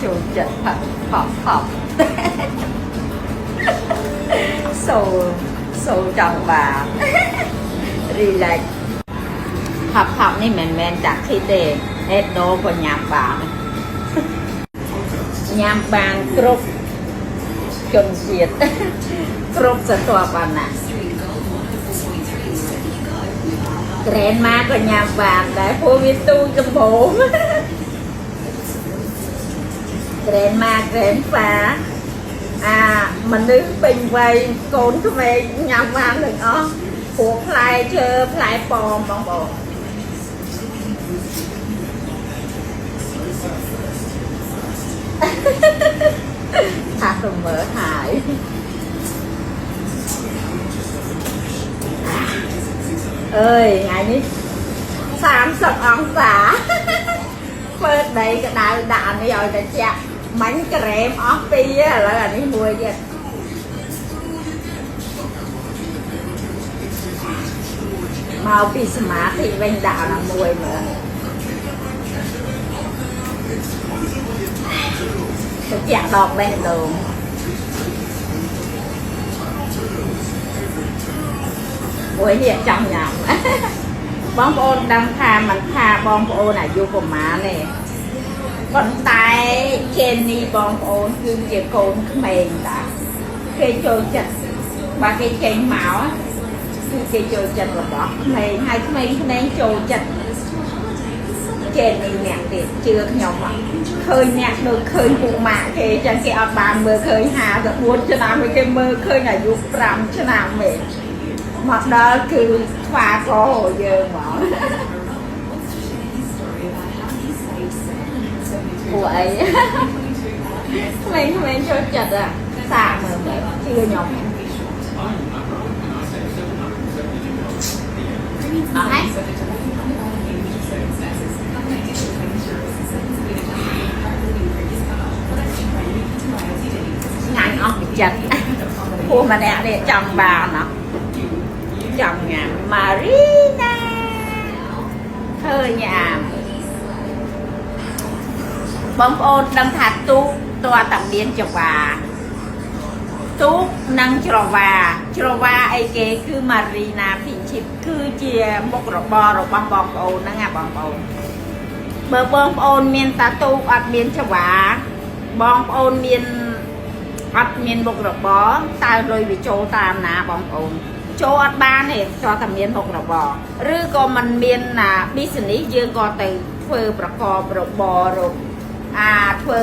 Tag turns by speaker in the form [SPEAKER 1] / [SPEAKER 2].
[SPEAKER 1] ចូលចិត្តផប់សូលចង់បាន relax ផប់នេះមិនមែនតាគីទេអេដូក៏ញ៉ាំបានញ៉ាំបានគ្រប់ជនជាតិគ្រប់ស្រទាប់វណ្ណៈក្រែនម៉ាក៏ញ៉ាំបានដែរព្រោះវាទូចម្បូងក្រែនម៉ាក្រែនហ្វាមនុស្សពេញវ័យកូនក្មេងញ៉ាំបានទាំងអស់ព្រោះផ្លែឈើផ្លែប៉ោមបងប្អូនថាទៅមើលហើយអើយថ្ងៃនេះ30អង្សាមើលដីក្តៅដាក់នេះឲ្យតែចាក់មាញ់ក្រែមអស់ពីឥឡូវអានេះមួយទៀតមកពីសមាធិវិញដាក់ណាមួយមើលទៅចាក់ដកបេះដូងអូយនេះចង់ញ៉ាំបងប្អូនដឹងថាមិនថាបងប្អូនអាយុប្រមាណទេប៉ុន្តែចេននេះបងប្អូនគឺជាកូនក្មេងតាគេចូលចិត្តបើគេចេញមកគឺគេចូលចិត្តរបស់ក្មេងហើយក្មេងចូលចិត្តចេននេះអ្នកទៀតជឿខ្ញុំឃើញអ្នកដូចឃើញពុកម៉ាក់គេចឹងគេអត់បានមើលឃើញ54ឆ្នាំគេមើលឃើញអាយុ5ឆ្នាំទេមកដល់គឺស្វាកយើងហ្មងពួកអីក្មេងចូលចិត្តសាកមើលជឿខ្ញុំអត់ហើយញ៉ាំអស់ពីចិត្តព្រោះម្នាក់នេះចង់បានណាចង់ញ៉ាំម៉ារីណាធ្វើញ៉ាំបងប្អូនដឹងថាទូកតើតាមានចវាទូកនិងច្រវាអីគេគឺម៉ារីណាភីឈីបគឺជាមុខរបររបស់បងប្អូនហ្នឹងណាបងប្អូនបើបងប្អូនមានតាទូកអត់មានចវាបងប្អូនមានអត់មានមុខរបរតើលុយវាចូលតាមណាបងប្អូនចូលអត់បានទេចោះតែមានមុខរបរឬក៏มันមានbusiness យើងក៏ទៅធ្វើប្រកបរបរធ្វើ